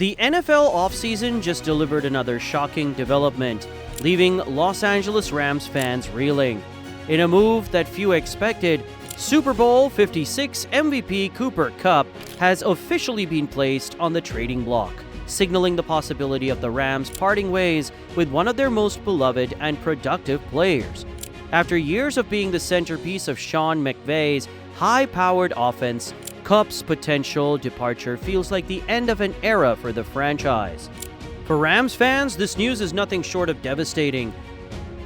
The NFL offseason just delivered another shocking development, leaving Los Angeles Rams fans reeling. In a move that few expected, Super Bowl 56 MVP Cooper Kupp has officially been placed on the trading block, signaling the possibility of the Rams parting ways with one of their most beloved and productive players. After years of being the centerpiece of Sean McVay's high-powered offense, Kupp's potential departure feels like the end of an era for the franchise. For Rams fans, this news is nothing short of devastating.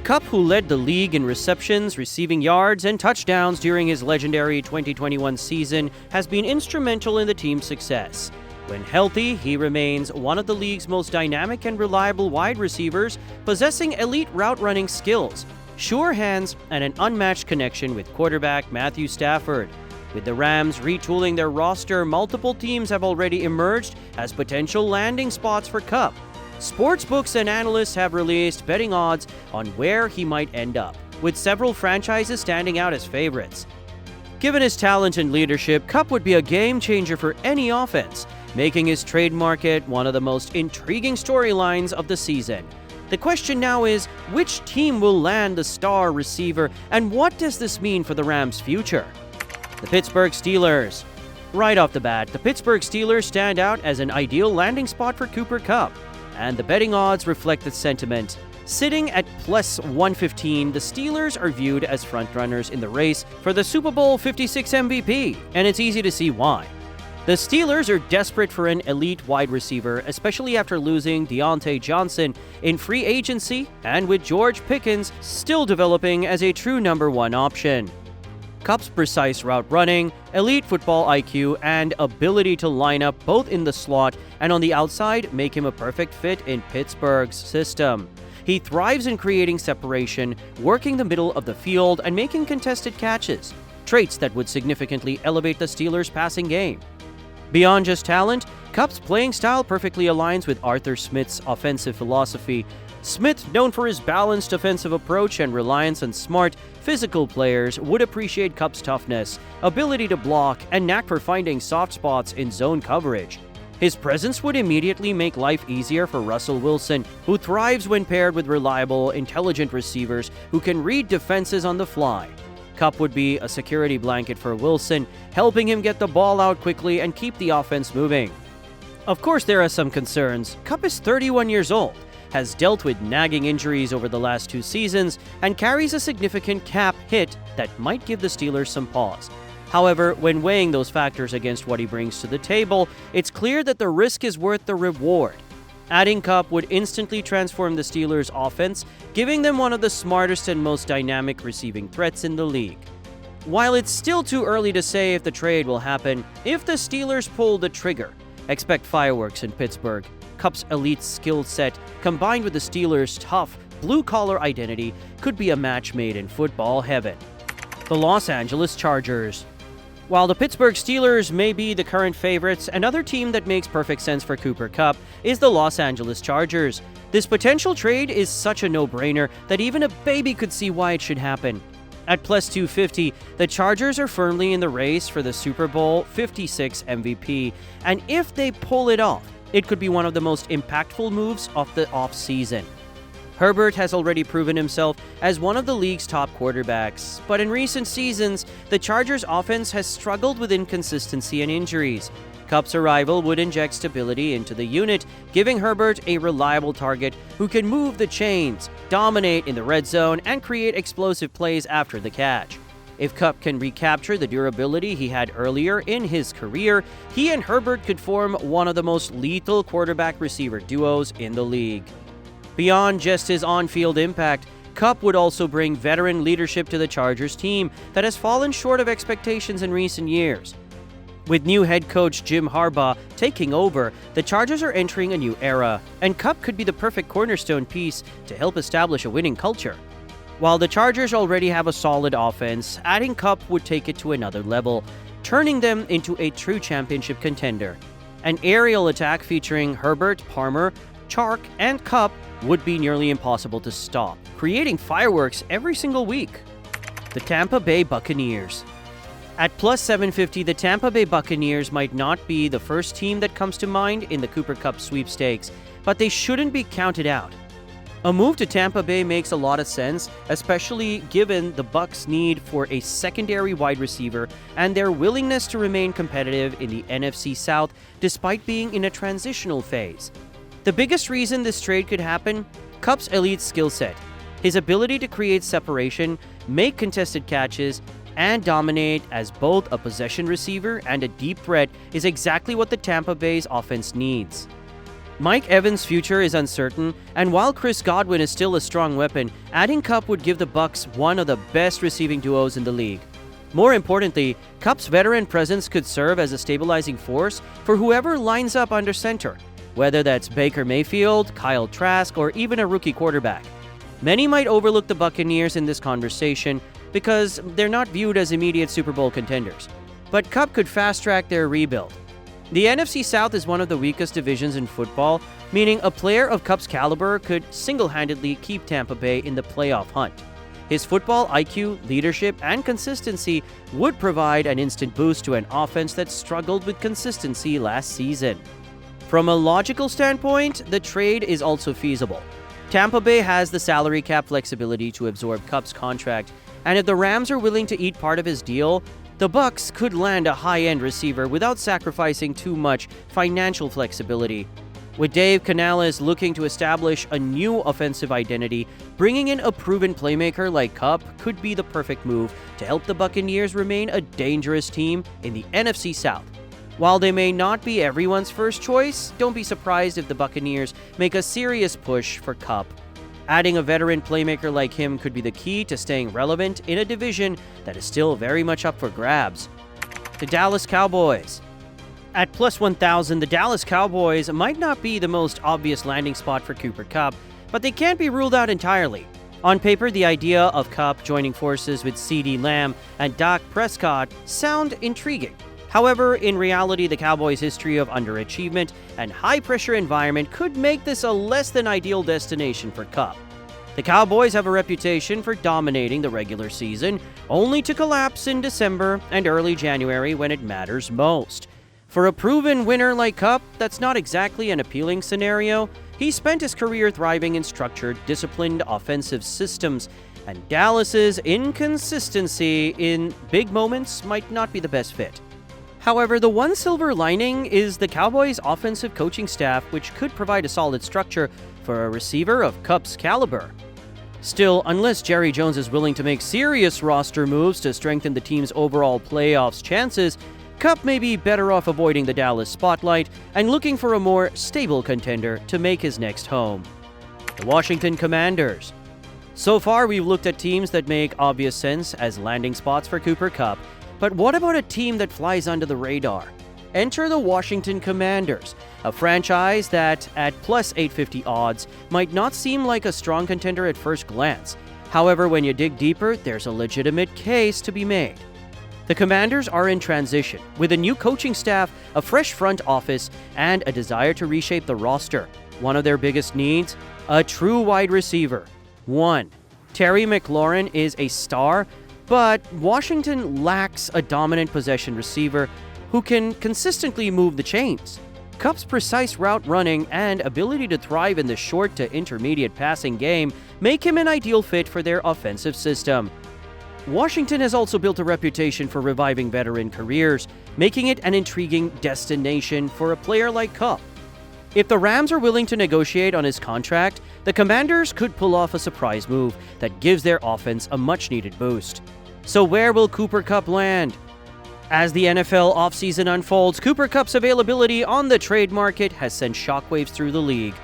Kupp, who led the league in receptions, receiving yards, and touchdowns during his legendary 2021 season, has been instrumental in the team's success. When healthy, he remains one of the league's most dynamic and reliable wide receivers, possessing elite route-running skills, sure hands, and an unmatched connection with quarterback Matthew Stafford. With the Rams retooling their roster, multiple teams have already emerged as potential landing spots for Kupp. Sportsbooks and analysts have released betting odds on where he might end up, with several franchises standing out as favorites. Given his talent and leadership, Kupp would be a game-changer for any offense, making his trade market one of the most intriguing storylines of the season. The question now is, which team will land the star receiver, and what does this mean for the Rams' future? The Pittsburgh Steelers. Right off the bat, the Pittsburgh Steelers stand out as an ideal landing spot for Cooper Kupp, and the betting odds reflect the sentiment. Sitting at plus 115, the Steelers are viewed as frontrunners in the race for the Super Bowl 56 MVP, and it's easy to see why. The Steelers are desperate for an elite wide receiver, especially after losing Deontay Johnson in free agency and with George Pickens still developing as a true number one option. Kupp's precise route running, elite football IQ, and ability to line up both in the slot and on the outside make him a perfect fit in Pittsburgh's system. He thrives in creating separation, working the middle of the field, and making contested catches, traits that would significantly elevate the Steelers' passing game. Beyond just talent, Kupp's playing style perfectly aligns with Arthur Smith's offensive philosophy. Smith, known for his balanced offensive approach and reliance on smart, physical players, would appreciate Kupp's toughness, ability to block, and knack for finding soft spots in zone coverage. His presence would immediately make life easier for Russell Wilson, who thrives when paired with reliable, intelligent receivers who can read defenses on the fly. Kupp would be a security blanket for Wilson, helping him get the ball out quickly and keep the offense moving. Of course, there are some concerns. Kupp is 31 years old, has dealt with nagging injuries over the last 2 seasons, and carries a significant cap hit that might give the Steelers some pause. However, when weighing those factors against what he brings to the table, it's clear that the risk is worth the reward. Adding Kupp would instantly transform the Steelers' offense, giving them one of the smartest and most dynamic receiving threats in the league. While it's still too early to say if the trade will happen, if the Steelers pull the trigger, expect fireworks in Pittsburgh. Kupp's elite skill set, combined with the Steelers' tough, blue-collar identity, could be a match made in football heaven. The Los Angeles Chargers. While the Pittsburgh Steelers may be the current favorites, another team that makes perfect sense for Cooper Kupp is the Los Angeles Chargers. This potential trade is such a no-brainer that even a baby could see why it should happen. At plus 250, the Chargers are firmly in the race for the Super Bowl 56 MVP, and if they pull it off, it could be one of the most impactful moves of the offseason. Herbert has already proven himself as one of the league's top quarterbacks, but in recent seasons, the Chargers' offense has struggled with inconsistency and injuries. Kupp's arrival would inject stability into the unit, giving Herbert a reliable target who can move the chains, dominate in the red zone, and create explosive plays after the catch. If Kupp can recapture the durability he had earlier in his career, he and Herbert could form one of the most lethal quarterback-receiver duos in the league. Beyond just his on-field impact, Kupp would also bring veteran leadership to the Chargers team that has fallen short of expectations in recent years. With new head coach Jim Harbaugh taking over, the Chargers are entering a new era, and Kupp could be the perfect cornerstone piece to help establish a winning culture. While the Chargers already have a solid offense, adding Kupp would take it to another level, turning them into a true championship contender. An aerial attack featuring Herbert, Palmer, Chark, and Kupp would be nearly impossible to stop, creating fireworks every single week. The Tampa Bay Buccaneers. At plus 750, the Tampa Bay Buccaneers might not be the first team that comes to mind in the Cooper Kupp sweepstakes, but they shouldn't be counted out. A move to Tampa Bay makes a lot of sense, especially given the Bucs' need for a secondary wide receiver and their willingness to remain competitive in the NFC South despite being in a transitional phase. The biggest reason this trade could happen? Kupp's elite skill set. His ability to create separation, make contested catches, and dominate as both a possession receiver and a deep threat is exactly what the Tampa Bay's offense needs. Mike Evans' future is uncertain, and while Chris Godwin is still a strong weapon, adding Kupp would give the Bucs one of the best receiving duos in the league. More importantly, Kupp's veteran presence could serve as a stabilizing force for whoever lines up under center, whether that's Baker Mayfield, Kyle Trask, or even a rookie quarterback. Many might overlook the Buccaneers in this conversation because they're not viewed as immediate Super Bowl contenders. But Kupp could fast-track their rebuild. The NFC South is one of the weakest divisions in football, meaning a player of Kupp's caliber could single-handedly keep Tampa Bay in the playoff hunt. His football IQ, leadership, and consistency would provide an instant boost to an offense that struggled with consistency last season. From a logical standpoint, the trade is also feasible. Tampa Bay has the salary cap flexibility to absorb Kupp's contract, and if the Rams are willing to eat part of his deal, the Bucs could land a high-end receiver without sacrificing too much financial flexibility. With Dave Canales looking to establish a new offensive identity, bringing in a proven playmaker like Kupp could be the perfect move to help the Buccaneers remain a dangerous team in the NFC South. While they may not be everyone's first choice, don't be surprised if the Buccaneers make a serious push for Kupp. Adding a veteran playmaker like him could be the key to staying relevant in a division that is still very much up for grabs. The Dallas Cowboys. At plus 1,000, the Dallas Cowboys might not be the most obvious landing spot for Cooper Kupp, but they can't be ruled out entirely. On paper, the idea of Kupp joining forces with CeeDee Lamb and Dak Prescott sound intriguing. However, in reality, the Cowboys' history of underachievement and high-pressure environment could make this a less-than-ideal destination for Kupp. The Cowboys have a reputation for dominating the regular season, only to collapse in December and early January when it matters most. For a proven winner like Kupp, that's not exactly an appealing scenario. He spent his career thriving in structured, disciplined offensive systems, and Dallas's inconsistency in big moments might not be the best fit. However, the one silver lining is the Cowboys' offensive coaching staff, which could provide a solid structure for a receiver of Kupp's caliber. Still, unless Jerry Jones is willing to make serious roster moves to strengthen the team's overall playoffs chances, Kupp may be better off avoiding the Dallas spotlight and looking for a more stable contender to make his next home. The Washington Commanders. So far, we've looked at teams that make obvious sense as landing spots for Cooper Kupp. But what about a team that flies under the radar? Enter the Washington Commanders, a franchise that, at plus 850 odds, might not seem like a strong contender at first glance. However, when you dig deeper, there's a legitimate case to be made. The Commanders are in transition, with a new coaching staff, a fresh front office, and a desire to reshape the roster. One of their biggest needs? A true wide receiver. 1. Terry McLaurin is a star, but Washington lacks a dominant possession receiver who can consistently move the chains. Kupp's precise route running and ability to thrive in the short to intermediate passing game make him an ideal fit for their offensive system. Washington has also built a reputation for reviving veteran careers, making it an intriguing destination for a player like Kupp. If the Rams are willing to negotiate on his contract, the Commanders could pull off a surprise move that gives their offense a much-needed boost. So where will Cooper Kupp land? As the NFL offseason unfolds, Cooper Kupp's availability on the trade market has sent shockwaves through the league.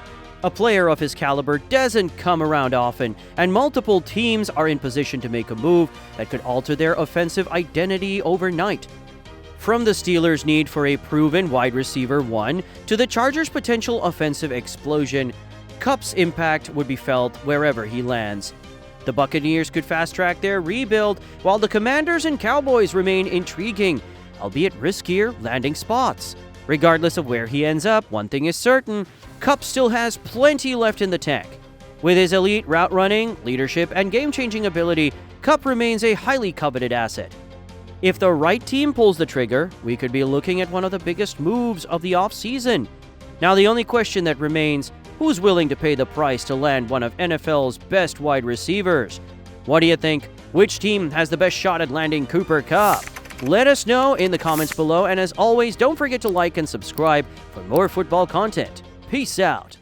A player of his caliber doesn't come around often, and multiple teams are in position to make a move that could alter their offensive identity overnight. From the Steelers' need for a proven wide receiver 1 to the Chargers' potential offensive explosion, Kupp's impact would be felt wherever he lands. The Buccaneers could fast-track their rebuild, while the Commanders and Cowboys remain intriguing, albeit riskier landing spots. Regardless of where he ends up, one thing is certain, Kupp still has plenty left in the tank. With his elite route running, leadership, and game-changing ability, Kupp remains a highly coveted asset. If the right team pulls the trigger, we could be looking at one of the biggest moves of the offseason. Now, the only question that remains, who's willing to pay the price to land one of NFL's best wide receivers? What do you think? Which team has the best shot at landing Cooper Kupp? Let us know in the comments below, and as always, don't forget to like and subscribe for more football content. Peace out.